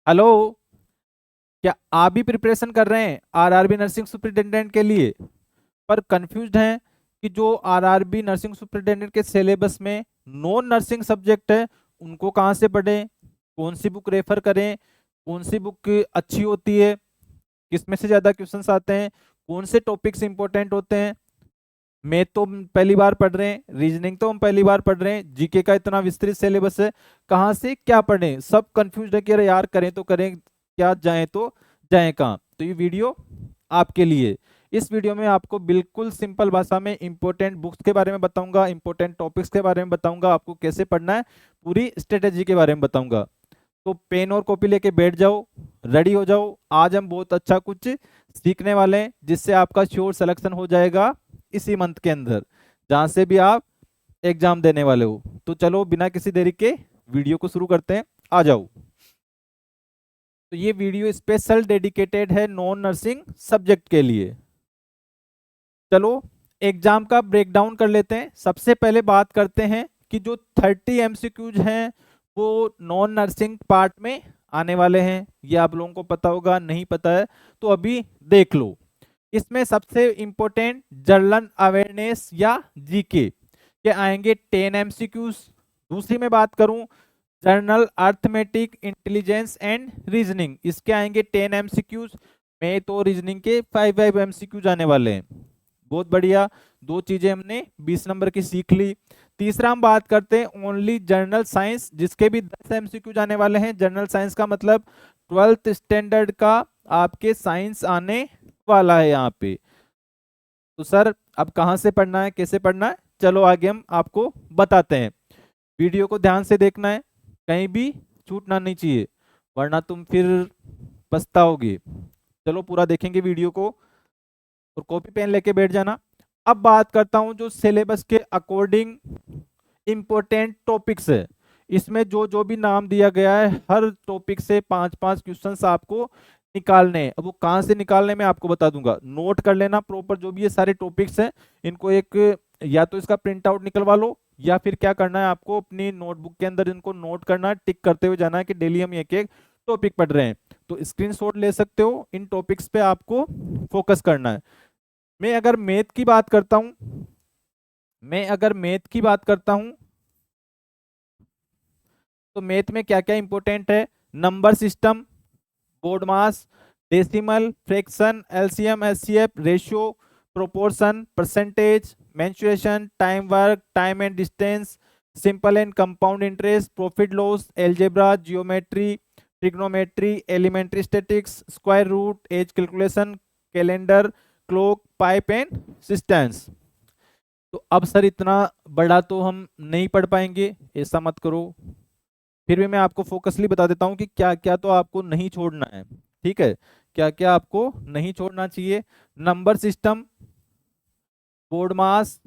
Hello. क्या आप भी प्रिपरेशन कर रहे हैं आरआरबी नर्सिंग सुपरिटेंडेंट के लिए, पर कंफ्यूज्ड हैं कि जो आरआरबी नर्सिंग सुपरिटेंडेंट के सिलेबस में नॉन नर्सिंग सब्जेक्ट है उनको कहाँ से पढ़ें, कौन सी बुक रेफर करें, कौन सी बुक अच्छी होती है, किस में से ज़्यादा क्वेश्चंस आते हैं, कौन से टॉपिक्स इंपॉर्टेंट होते हैं। मैथ तो हम पहली बार पढ़ रहे हैं, रीजनिंग तो हम पहली बार पढ़ रहे हैं, जीके का इतना विस्तृत सिलेबस है, कहाँ से क्या पढ़ें, सब कंफ्यूज है कि अरे यार करें तो करें क्या, जाएं तो जाएं कहाँ। तो ये वीडियो आपके लिए। इस वीडियो में आपको बिल्कुल सिंपल भाषा में इंपॉर्टेंट बुक्स के बारे में बताऊंगा, इंपॉर्टेंट टॉपिक्स के बारे में बताऊंगा, आपको कैसे पढ़ना है, पूरी स्ट्रेटेजी के बारे में बताऊंगा। तो पेन और कॉपी लेके बैठ जाओ, रेडी हो जाओ। आज हम बहुत अच्छा कुछ सीखने वाले हैं जिससे आपका श्योर सिलेक्शन हो जाएगा इसी मंथ के अंदर, जहां से भी आप एग्जाम देने वाले हो। तो चलो बिना किसी देरी के वीडियो को शुरू करते हैं, आ जाओ। तो ये वीडियो स्पेशल डेडिकेटेड है नॉन नर्सिंग सब्जेक्ट के लिए। चलो एग्जाम का ब्रेकडाउन कर लेते हैं। सबसे पहले बात करते हैं कि जो 30 एमसीक्यूज हैं वो नॉन नर्सिंग पार्ट में आने वाले हैं। ये आप लोगों को पता होगा, नहीं पता है तो अभी देख लो। इसमें सबसे इंपॉर्टेंट जनरल अवेयरनेस या जीके के आएंगे 10 एमसीक्यूज। दूसरी में बात करूं general arithmetic intelligence and reasoning, इसके आएंगे 10 एमसीक्यूज। में तो रीजनिंग के 5 एमसीक्यूज आने वाले हैं। बहुत बढ़िया, दो चीजें हमने 20 नंबर की सीख ली। तीसरा हम बात करते हैं ओनली जनरल साइंस, जिसके भी 10 एमसीक्यू जाने वाले हैं। जनरल साइंस का मतलब 12th स्टैंडर्ड का आपके साइंस आने वाला है यहाँ पे। तो सर अब कहाँ से पढ़ना है, कैसे पढ़ना है, चलो आगे हम आपको बताते हैं। वीडियो को ध्यान से देखना है, कहीं भी छूटना नहीं चाहिए वरना तुम फिर पछताओगे। चलो पूरा देखेंगे वीडियो को और कॉपी पेन लेके बैठ जाना। अब बात करता हूं जो सिलेबस के अकॉर्डिंग इंपॉर्टेंट टॉपिक्स है। इसमें जो जो भी नाम दिया गया है हर टॉपिक से 5-5 क्वेश्चंस आपको निकालने हैं। अब वो कहाँ से निकालने में आपको बता दूंगा, नोट कर लेना प्रॉपर। जो भी ये सारे टॉपिक्स हैं इनको एक या तो इसका प्रिंट आउट निकलवा लो, या फिर क्या करना है आपको अपनी नोटबुक के अंदर इनको नोट करना है, टिक करते हुए जाना है कि डेली हम एक एक टॉपिक पढ़ रहे हैं। तो स्क्रीनशॉट ले सकते हो, इन टॉपिक्स पे आपको फोकस करना है। मैं अगर मैथ की बात करता हूं, तो मैथ में क्या क्या इंपॉर्टेंट है, number system, BODMAS, decimal, fraction, LCM, HCF, ratio, proportion, percentage, mensuration, time work, time and distance, simple and compound interest, profit loss, algebra, geometry, trigonometry, elementary statistics, square root, age calculation, calendar, clock, pipe and cisterns. तो अब sir इतना बड़ा तो हम नहीं पढ़ पाएंगे, ऐसा मत करो। फिर भी मैं आपको फोकसली बता देता हूं कि क्या क्या तो आपको नहीं छोड़ना है, ठीक है, क्या क्या आपको नहीं छोड़ना चाहिए। Number system, BODMAS,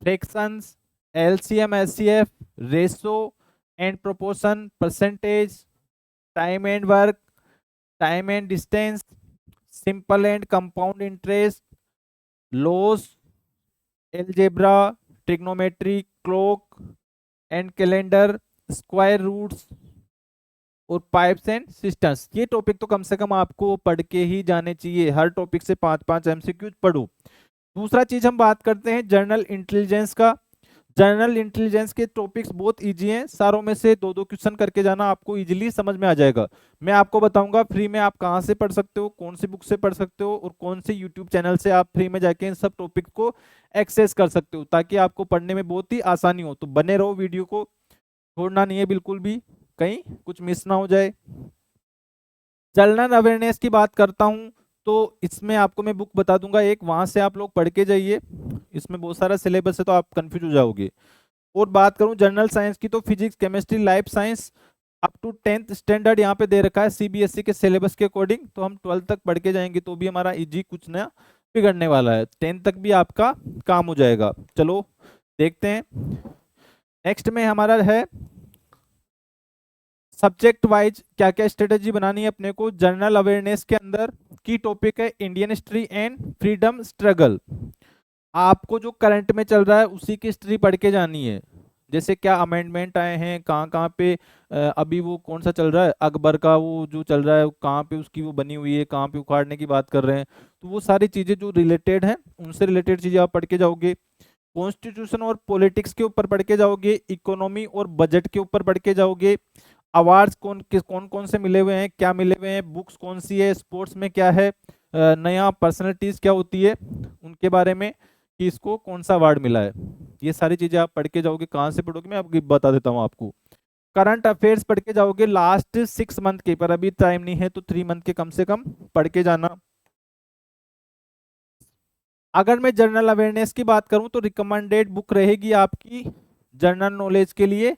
fractions, LCM HCF, ratio and proportion, percentage, time and work, time and distance, simple and compound interest, loss, algebra, trigonometry, clock and calendar, square roots और पाइप्स एंड सिस्टम्स। ये topic तो कम से कम आपको पढ़ के ही जाने चाहिए, हर टॉपिक से 5-5 एमसीक्यू पढ़ो। दूसरा चीज हम बात करते हैं जनरल इंटेलिजेंस का। जनरल इंटेलिजेंस के टॉपिक्स बहुत इजी हैं, सारों में से दो दो क्वेश्चन करके जाना, आपको इजीली समझ में आ जाएगा। मैं आपको बताऊंगा फ्री में आप कहाँ से पढ़ सकते हो, कौन सी बुक से पढ़ सकते हो और कौन से यूट्यूब चैनल से आप फ्री में जाके इन सब टॉपिक को एक्सेस कर सकते हो, ताकि आपको पढ़ने में बहुत ही आसानी हो। तो बने रहो, वीडियो को छोड़ना नहीं है बिल्कुल भी, कहीं कुछ मिस ना हो जाए। जनरल अवेयरनेस की बात करता हूं तो इसमें आपको मैं बुक बता दूंगा एक, वहां से आप लोग पढ़ के जाइए। इसमें बहुत सारा सिलेबस है तो आप कंफ्यूज हो जाओगे। और बात करूं जनरल साइंस की तो physics, chemistry, life science up to 10th standard यहाँ पे दे रखा है सीबीएसई के सिलेबस के अकॉर्डिंग। तो हम 12th तक पढ़ के जाएंगे तो भी हमारा इजी कुछ नया बिगड़ने वाला है, 10th तक भी आपका काम हो जाएगा। चलो देखते हैं। नेक्स्ट में हमारा है सब्जेक्ट वाइज क्या क्या स्ट्रेटेजी बनानी है अपने को। जनरल अवेयरनेस के अंदर की टॉपिक है Indian history and freedom struggle. आपको जो करंट में चल रहा है उसी की हिस्ट्री पढ़ के जानी है। जैसे क्या अमेंडमेंट आए हैं, कहाँ कहाँ पे अभी वो कौन सा चल रहा है, अकबर का वो जो चल रहा है, कहाँ पे उसकी वो बनी हुई है, कहाँ पे उखाड़ने की बात कर रहे हैं। तो वो सारी चीज़ें जो रिलेटेड हैं, उनसे रिलेटेड चीज़ें आप पढ़ के जाओगे। कॉन्स्टिट्यूशन और पॉलिटिक्स के ऊपर पढ़ के जाओगे, इकोनॉमी और बजट के ऊपर पढ़ के जाओगे, अवार्ड्स कौन कौन से मिले हुए हैं, क्या मिले हुए हैं, बुक्स कौन सी है, स्पोर्ट्स में क्या है, नया पर्सनैलिटीज क्या होती है उनके बारे में, कि इसको कौन सा अवार्ड मिला है। ये सारी चीजें आप पढ़ के जाओगे। कहाँ से पढ़ोगे मैं आपको बता देता हूँ आपको। करंट अफेयर्स पढ़ के जाओगे लास्ट 6 मंथ के, पर अभी टाइम नहीं है तो 3 मंथ के कम से कम पढ़ के जाना। अगर मैं जनरल अवेयरनेस की बात करूं तो रिकमेंडेड बुक रहेगी आपकी जनरल नॉलेज के लिए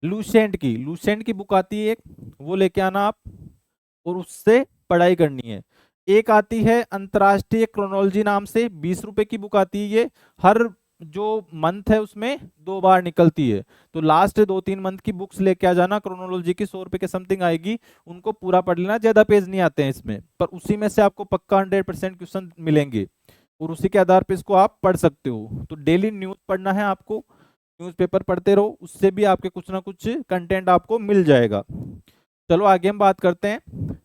लूसेंट की बुक आती है एक, वो लेके आना आप और उससे पढ़ाई करनी है। एक आती है अंतर्राष्ट्रीय क्रोनोलॉजी नाम से, 20 रुपए की बुक आती है ये, हर जो मंथ है उसमें 2 बार निकलती है। तो लास्ट 2-3 मंथ की बुक्स लेके आ जाना क्रोनोलॉजी की, 100 रुपए के समथिंग आएगी, उनको पूरा पढ़ लेना। ज्यादा पेज नहीं आते हैं इसमें, पर उसी में से आपको पक्का 100% क्वेश्चन मिलेंगे और उसी के आधार पर इसको आप पढ़ सकते हो। तो डेली न्यूज पढ़ना है आपको, न्यूज़पेपर पढ़ते रहो, उससे भी आपके कुछ ना कुछ कंटेंट आपको मिल जाएगा। चलो आगे हम बात करते हैं।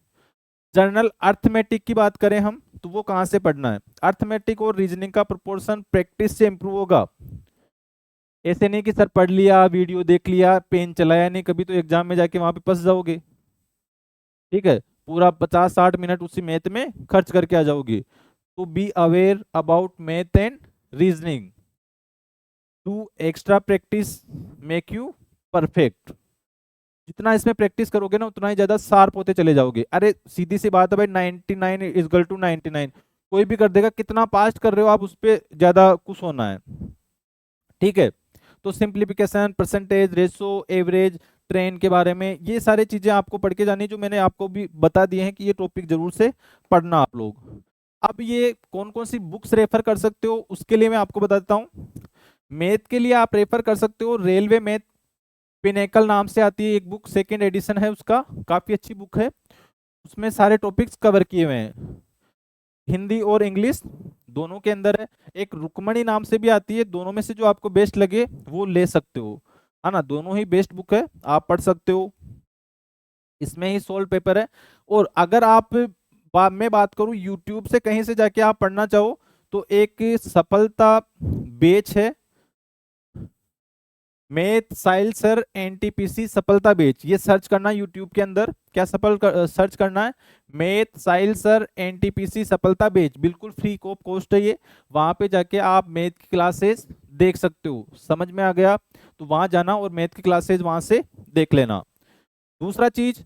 जनरल अर्थमेटिक की बात करें हम तो वो कहाँ से पढ़ना है। अर्थमेटिक और रीजनिंग का प्रोपोर्शन प्रैक्टिस से इंप्रूव होगा। ऐसे नहीं कि सर पढ़ लिया, वीडियो देख लिया, पेन चलाया नहीं कभी, तो एग्जाम में जाके वहां पे फंस जाओगे। ठीक है, पूरा 50-60 मिनट उसी मैथ में खर्च करके आ जाओगे। तो be aware about math and reasoning, to extra practice make you perfect. जितना इसमें प्रैक्टिस करोगे ना उतना ही ज्यादा शार्प होते चले जाओगे। अरे सीधी सी बात है भाई, 99 इज इक्वल टू 99 कोई भी कर देगा। कितना पास्ट कर रहे हो आप, उस पर ज्यादा खुश होना है। ठीक है, तो simplification, percentage, ratio, average, train के बारे में, ये सारी चीजें आपको पढ़ के जानी, जो मैंने आपको भी बता दिए हैं कि ये टॉपिक जरूर से पढ़ना आप लोग। अब ये कौन कौन सी बुक्स रेफर कर सकते हो उसके लिए मैं आपको बता देता हूँ। मैथ के लिए आप रेफर कर सकते हो रेलवे मैथ पिनेकल नाम से आती है एक बुक, सेकंड एडिशन है उसका, काफी अच्छी बुक है। उसमें सारे टॉपिक्स कवर किए हुए हैं, हिंदी और इंग्लिश दोनों के अंदर है। एक रुक्मणी नाम से भी आती है, दोनों में से जो आपको बेस्ट लगे वो ले सकते हो, है ना। दोनों ही बेस्ट बुक है, आप पढ़ सकते हो। इसमें ही सोल्व पेपर है। और अगर आप मैं बात करूं यूट्यूब से कहीं से जाके आप पढ़ना चाहो तो एक सफलता बेच है, मैथ साइल सर एनटीपीसी सफलता बेच, ये सर्च करना यूट्यूब के अंदर। क्या सर्च करना है, मैथ साइल सर एनटीपीसी सफलता बेच, बिल्कुल फ्री कोस्ट है ये। वहां पे जाके आप मैथ की क्लासेस देख सकते हो। समझ में आ गया तो वहां जाना और मैथ की क्लासेस वहां से देख लेना। दूसरा चीज,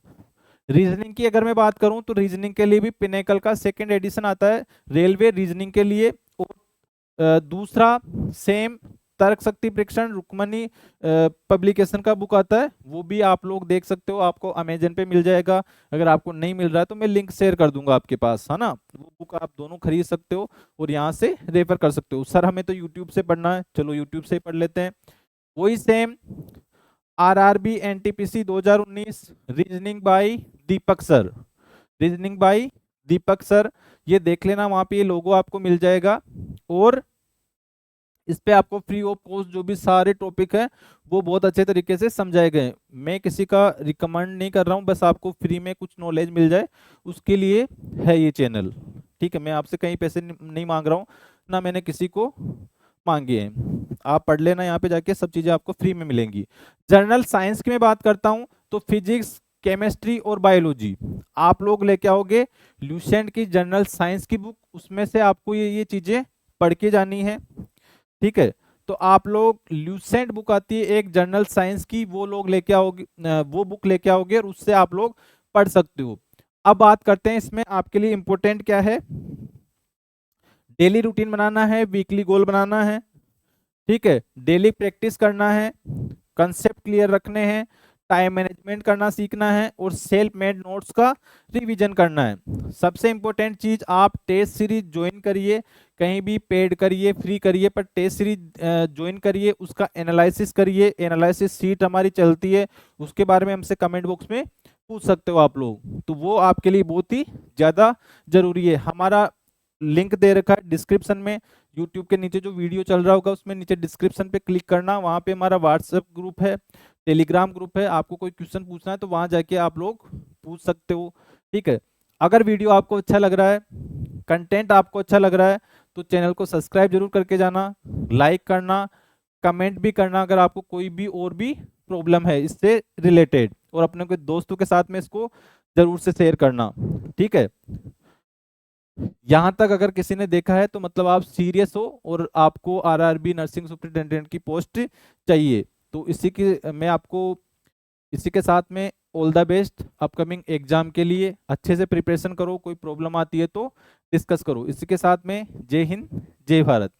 रीजनिंग की अगर मैं बात करूं तो रीजनिंग के लिए भी पिनेकल का सेकेंड एडिशन आता है रेलवे रीजनिंग के लिए। और दूसरा सेम तर्क शक्ति परीक्षण रुक्मणी पब्लिकेशन का बुक आता है, वो भी आप लोग देख सकते हो, आपको अमेजन पे मिल जाएगा। अगर आपको नहीं मिल रहा है तो मैं लिंक शेयर कर दूंगा आपके पास, है ना। वो बुक आप दोनों खरीद सकते हो और यहाँ से रेफर कर सकते हो। सर हमें तो यूट्यूब से पढ़ना है, चलो यूट्यूब से ही पढ़ लेते हैं। वही same RRB NTPC 2019 reasoning bye दीपक सर, रीजनिंग बाय दीपक सर, ये देख लेना, वहां पे ये लोगो आपको मिल जाएगा। और इस पे आपको फ्री ऑफ कॉस्ट जो भी सारे टॉपिक है वो बहुत अच्छे तरीके से समझाए गए। मैं किसी का रिकमेंड नहीं कर रहा हूँ, बस आपको फ्री में कुछ नॉलेज मिल जाए उसके लिए है ये चैनल। ठीक है, मैं आपसे कहीं पैसे नहीं मांग रहा हूँ, ना मैंने किसी को मांगे हैं। आप पढ़ लेना, यहाँ पे जाके सब चीजें आपको फ्री में मिलेंगी। जर्नल साइंस की मैं बात करता हूँ तो फिजिक्स, केमिस्ट्री और बायोलॉजी आप लोग लेके आओगे लूसेंट की जर्नल साइंस की बुक, उसमें से आपको ये चीजें पढ़ के जानी है। ठीक है, तो आप लोग लूसेंट बुक आती है एक जर्नल साइंस की, वो लोग लेके आओगे, वो बुक लेके आओगे और उससे आप लोग पढ़ सकते हो। अब बात करते हैं इसमें आपके लिए इंपॉर्टेंट क्या है। डेली रूटीन बनाना है, वीकली गोल बनाना है। ठीक है, डेली प्रैक्टिस करना है, कंसेप्ट क्लियर रखने हैं, टाइम मैनेजमेंट करना सीखना है और सेल्फ मेड नोट्स का रिवीजन करना है। सबसे इंपॉर्टेंट चीज, आप टेस्ट सीरीज ज्वाइन करिए, कहीं भी पेड करिए फ्री करिए, पर टेस्ट सीरीज ज्वाइन करिए, उसका एनालिसिस करिए। एनालिसिस शीट हमारी चलती है, उसके बारे में हमसे कमेंट बॉक्स में पूछ सकते हो आप लोग, तो वो आपके लिए बहुत ही ज़्यादा जरूरी है। हमारा लिंक दे रखा है डिस्क्रिप्शन में यूट्यूब के नीचे जो वीडियो चल रहा होगा उसमें नीचे डिस्क्रिप्शन पे क्लिक करना, वहाँ पे हमारा व्हाट्सएप ग्रुप है, टेलीग्राम ग्रुप है, आपको कोई क्वेश्चन पूछना है तो वहाँ जाके आप लोग पूछ सकते हो। ठीक है, अगर वीडियो आपको अच्छा लग रहा है, कंटेंट आपको अच्छा लग रहा है, तो चैनल को सब्सक्राइब जरूर करके जाना, लाइक करना, कमेंट भी करना अगर आपको कोई भी और भी प्रॉब्लम है इससे रिलेटेड, और अपने के दोस्तों के साथ में इसको जरूर से शेयर करना। ठीक है, यहाँ तक अगर किसी ने देखा है तो मतलब आप सीरियस हो और आपको आरआरबी नर्सिंग सुपरिटेंडेंट की पोस्ट चाहिए। तो इसी की मैं आपको इसी के साथ में all the best upcoming exam के लिए। अच्छे से प्रिपरेशन करो, कोई प्रॉब्लम आती है तो डिस्कस करो। इसी के साथ में जय हिंद, जय भारत।